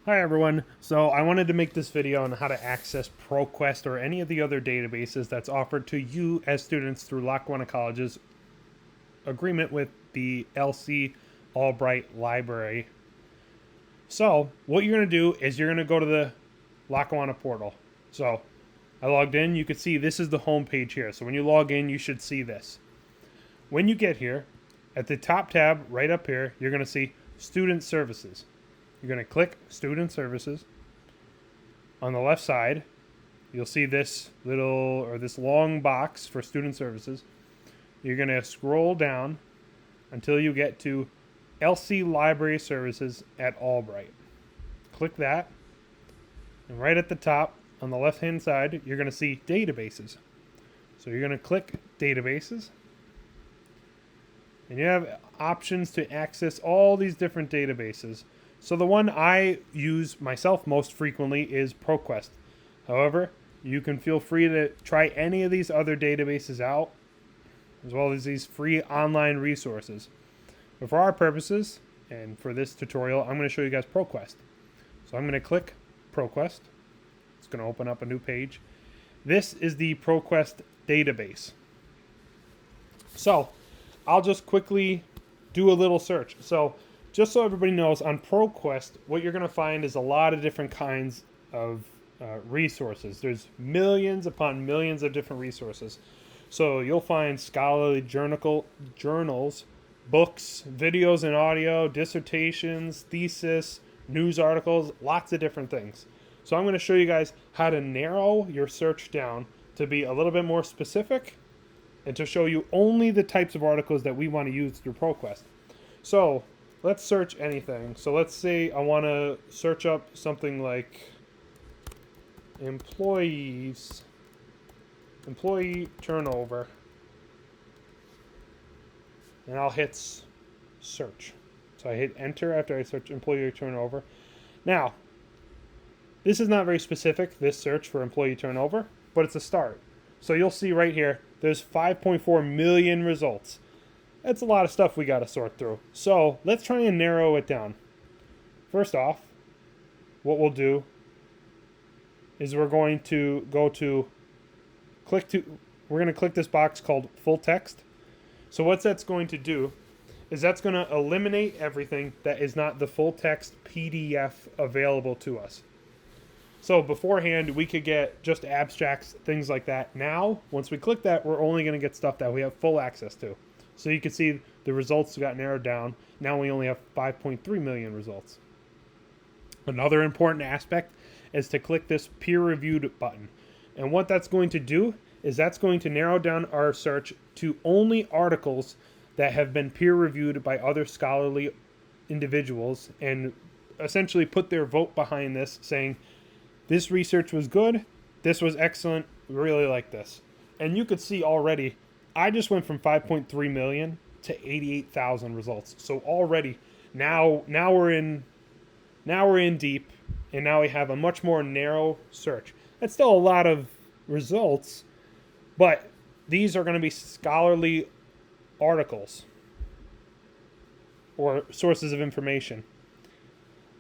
Hi everyone. So I wanted to make this video on how to access Proquest or any of the other databases that's offered to you as students through Lackawanna College's agreement with the LC Albright Library. So what you're going to do is you're going to go to the Lackawanna portal. So I logged in. You can see this is the home page here. So when you log in, you should see this. When you get here, at the top tab right up here, you're going to see Student Services. You're going to click Student Services. On the left side, you'll see this this long box for Student Services. You're going to scroll down until you get to LC Library Services at Albright. Click that, and right at the top on the left hand side, you're going to see Databases. So you're going to click Databases, and you have options to access all these different databases. So the one I use myself most frequently is Proquest. However, you can feel free to try any of these other databases out, as well as these free online resources. But for our purposes, and for this tutorial, I'm going to show you guys Proquest. So I'm going to click Proquest. It's going to open up a new page. This is the Proquest database. So I'll just quickly do a little search. So just so everybody knows, on Proquest, what you're going to find is a lot of different kinds of resources. There's millions upon millions of different resources. So you'll find scholarly journals, books, videos and audio, dissertations, thesis, news articles, lots of different things. So I'm going to show you guys how to narrow your search down to be a little bit more specific and to show you only the types of articles that we want to use through Proquest. So let's search anything. So let's say I want to search up something like employee turnover, and I'll hit search. So I hit enter after I search employee turnover. Now, this is not very specific, this search for employee turnover, but it's a start. So you'll see right here, there's 5.4 million results. That's a lot of stuff we got to sort through. So let's try and narrow it down. First off, what we'll do is we're going to click this box called full text. So what that's going to do is that's going to eliminate everything that is not the full text PDF available to us. So beforehand, we could get just abstracts, things like that. Now, once we click that, we're only going to get stuff that we have full access to. So you can see the results got narrowed down. Now we only have 5.3 million results. Another important aspect is to click this peer-reviewed button. And what that's going to do is that's going to narrow down our search to only articles that have been peer-reviewed by other scholarly individuals and essentially put their vote behind this, saying, this research was good, this was excellent, we really like this. And you could see already, I just went from 5.3 million to 88,000 results. So already, now we're in deep, and now we have a much more narrow search. That's still a lot of results, but these are going to be scholarly articles or sources of information.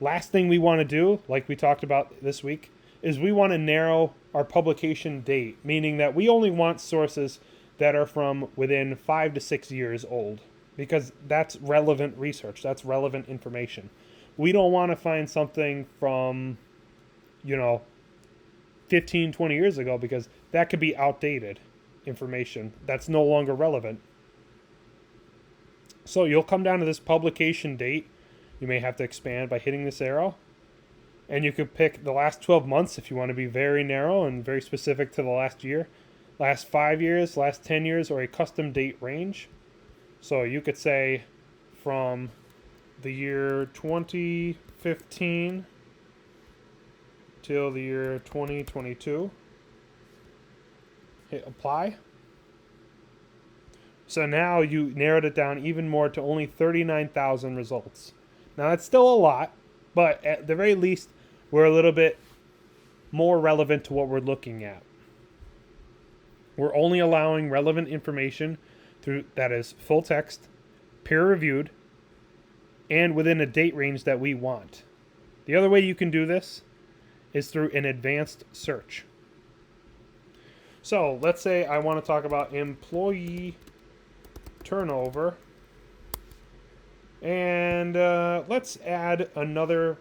Last thing we want to do, like we talked about this week, is we want to narrow our publication date, meaning that we only want sources that are from within 5 to 6 years old, because that's relevant research, that's relevant information. We don't want to find something from, 15, 20 years ago, because that could be outdated information that's no longer relevant. So you'll come down to this publication date. You may have to expand by hitting this arrow. And you could pick the last 12 months if you want to be very narrow and very specific to the last year, last 5 years, last 10 years, or a custom date range. So you could say from the year 2015 till the year 2022. Hit apply. So now you narrowed it down even more to only 39,000 results. Now that's still a lot, but at the very least, we're a little bit more relevant to what we're looking at. We're only allowing relevant information through that is full text, peer reviewed, and within a date range that we want. The other way you can do this is through an advanced search. So let's say I want to talk about employee turnover. And let's add another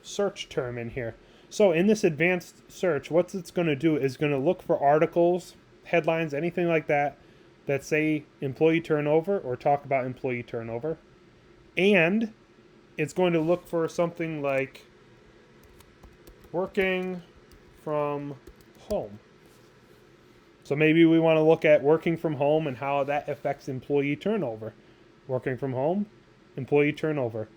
search term in here. So in this advanced search, what it's going to do is going to look for articles, headlines, anything like that that say employee turnover or talk about employee turnover. And it's going to look for something like working from home. So maybe we want to look at working from home and how that affects employee turnover. Working from home, employee turnover.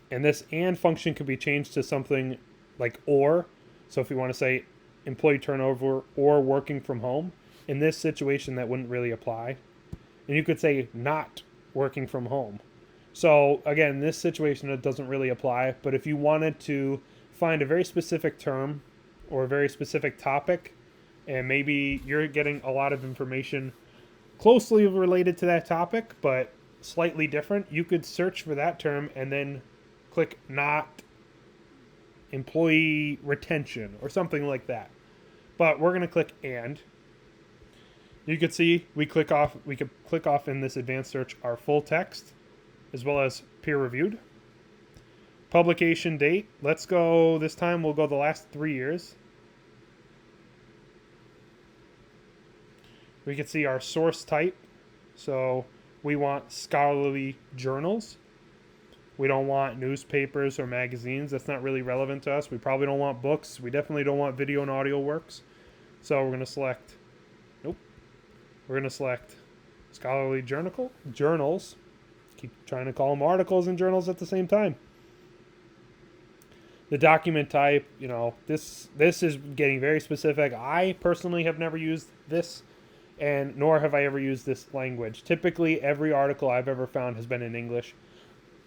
And this and function could be changed to something like or. So if we want to say employee turnover or working from home, in this situation that wouldn't really apply. And you could say not working from home. So again, in this situation it doesn't really apply, but if you wanted to find a very specific term or a very specific topic, and maybe you're getting a lot of information closely related to that topic, but slightly different, you could search for that term and then click not employee retention or something like that. But we're going to click and. You can see we could click off in this advanced search our full text as well as peer reviewed. Publication date, let's go, this time we'll go the last 3 years. We can see our source type. So we want scholarly journals. We don't want newspapers or magazines. That's not really relevant to us. We probably don't want books. We definitely don't want video and audio works. So we're going to select, nope. We're going to select scholarly journals. Keep trying to call them articles and journals at the same time. The document type, this is getting very specific. I personally have never used this, and nor have I ever used this language. Typically, every article I've ever found has been in English.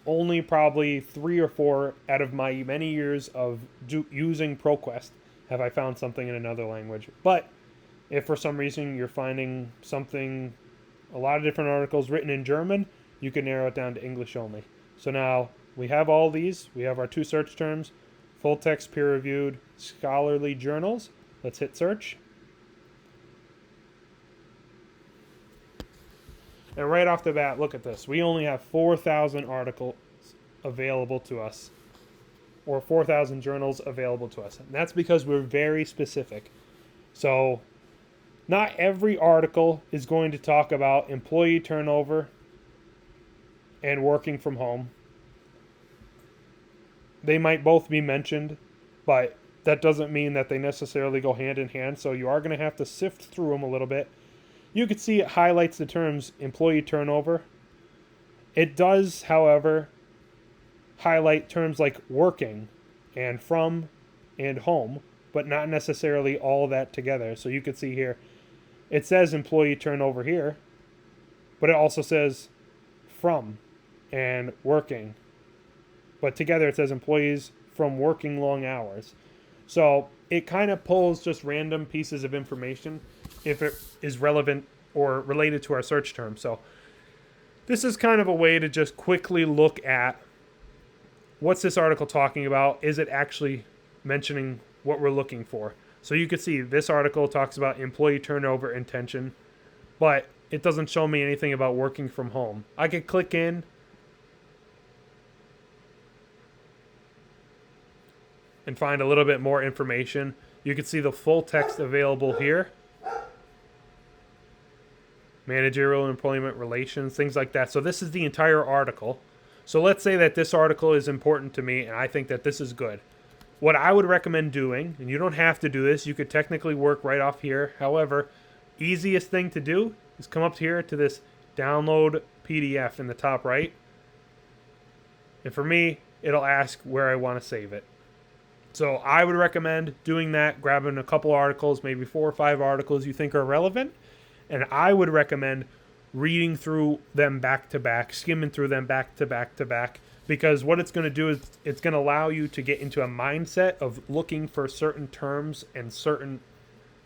Only probably 3 or 4 out of my many years of using Proquest have I found something in another language. But if for some reason you're finding a lot of different articles written in German, you can narrow it down to English only. So now we have all these. We have our 2 search terms, full text peer-reviewed, scholarly journals. Let's hit search. And right off the bat, look at this. We only have 4,000 articles available to us, or 4,000 journals available to us. And that's because we're very specific. So not every article is going to talk about employee turnover and working from home. They might both be mentioned, but that doesn't mean that they necessarily go hand in hand. So you are going to have to sift through them a little bit. You can see it highlights the terms employee turnover. It does, however, highlight terms like working and from and home, but not necessarily all that together. So you can see here, it says employee turnover here, but it also says from and working. But together it says employees from working long hours. So it kind of pulls just random pieces of information if it is relevant or related to our search term. So this is kind of a way to just quickly look at what's this article talking about? Is it actually mentioning what we're looking for? So you can see this article talks about employee turnover and tension, but it doesn't show me anything about working from home. I could click in and find a little bit more information. You can see the full text available here. Managerial employment relations, things like that. So this is the entire article. So let's say that this article is important to me and I think that this is good. What I would recommend doing, and you don't have to do this, you could technically work right off here. However, easiest thing to do is come up here to this download PDF in the top right. And for me, it'll ask where I want to save it. So I would recommend doing that, grabbing a couple articles, maybe 4 or 5 articles you think are relevant. And I would recommend reading through them back to back, skimming through them back to back to back, because what it's going to do is it's going to allow you to get into a mindset of looking for certain terms and certain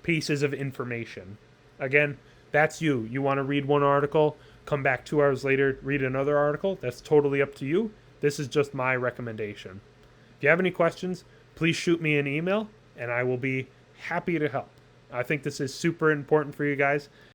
pieces of information. Again, that's you. You want to read one article, come back 2 hours later, read another article. That's totally up to you. This is just my recommendation. If you have any questions, please shoot me an email and I will be happy to help. I think this is super important for you guys,